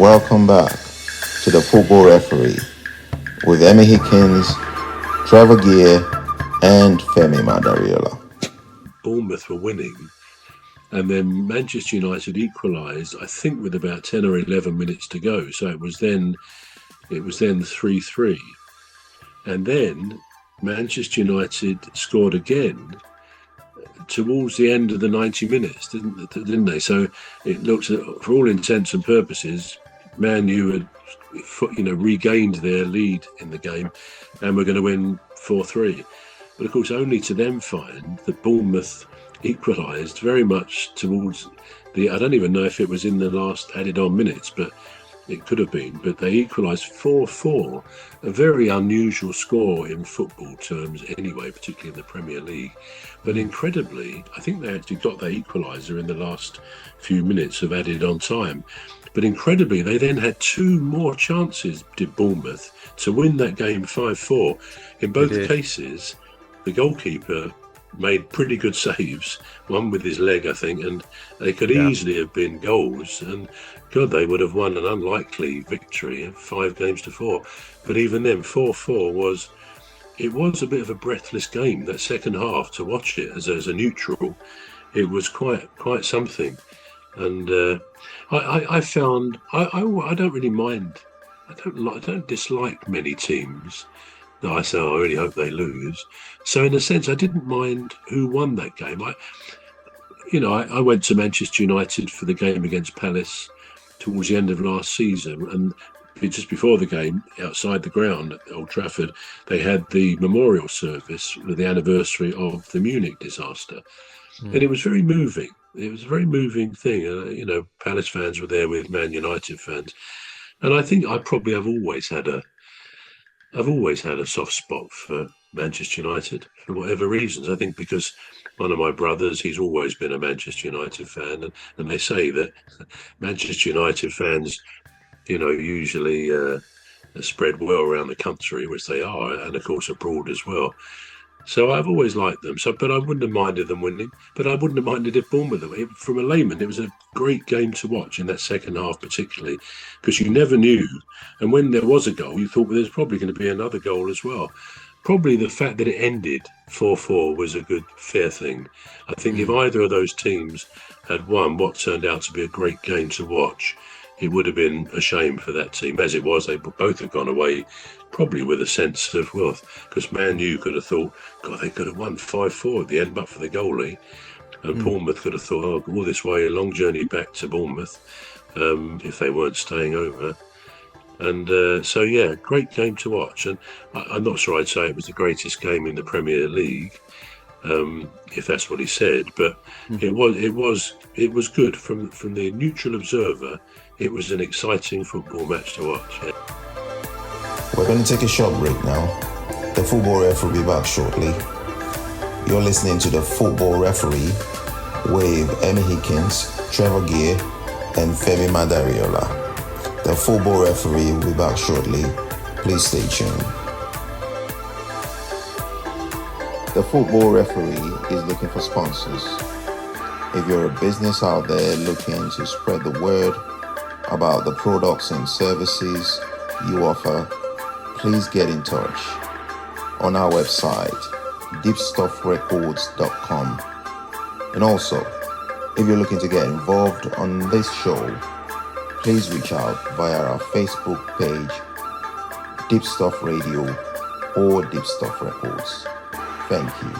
Welcome back to the Football Referee with Emmy Hikins, Trevor Gear, and Femi Madariola. Bournemouth were winning, and then Manchester United equalised, I think, with about 10 or 11 minutes to go. So it was then 3-3, and then Manchester United scored again towards the end of the 90 minutes, didn't they? So it looked, for all intents and purposes, Man U had, regained their lead in the game, and were going to win 4-3. But of course, only to then find that Bournemouth equalised very much towards I don't even know if it was in the last added-on minutes, but it could have been. But they equalised 4-4, a very unusual score in football terms anyway, particularly in the Premier League. But incredibly, I think they actually got their equaliser in the last few minutes of added-on time. But incredibly, they then had two more chances, did Bournemouth, to win that game 5-4. In both cases, the goalkeeper made pretty good saves, one with his leg, I think, and they could easily have been goals. And God, they would have won an unlikely victory, 5-4. But even then, 4-4 was a bit of a breathless game, that second half, to watch it as a neutral. It was quite something. And I found I don't really mind. I don't dislike many teams that I say, I really hope they lose. So in a sense, I didn't mind who won that game. I went to Manchester United for the game against Palace towards the end of last season, and just before the game, outside the ground at Old Trafford, they had the memorial service with the anniversary of the Munich disaster. And it was very moving. It was a very moving thing. Palace fans were there with Man United fans. And I think I've always had a soft spot for Manchester United for whatever reasons. I think because one of my brothers, he's always been a Manchester United fan, and they say that Manchester United fans, usually spread well around the country, which they are, and of course abroad as well. So I've always liked them. But I wouldn't have minded them winning. But I wouldn't have minded if Bournemouth. From a layman, it was a great game to watch in that second half, particularly because you never knew. And when there was a goal, you thought, well, there's probably going to be another goal as well. Probably the fact that it ended 4-4 was a good, fair thing. I think if either of those teams had won what turned out to be a great game to watch, it would have been a shame for that team. As it was, they both have gone away probably with a sense of worth, because Man U could have thought, God, they could have won 5-4 at the end, but for the goalie. And Bournemouth could have thought, all this way, a long journey back to Bournemouth, if they weren't staying over. And great game to watch. And I'm not sure I'd say it was the greatest game in the Premier League, if that's what he said, but it was good from the neutral observer. It was an exciting football match to watch. Yeah. We're going to take a short break now. The Football Referee will be back shortly. You're listening to the Football Referee with Emmy Hikins, Trevor Gear, and Femi Madariola. The Football Referee will be back shortly. Please stay tuned. The Football Referee is looking for sponsors. If you're a business out there looking to spread the word about the products and services you offer, please get in touch on our website, deepstuffrecords.com. And also, if you're looking to get involved on this show, please reach out via our Facebook page, Deepstuff Radio or Deepstuff Records. Thank you.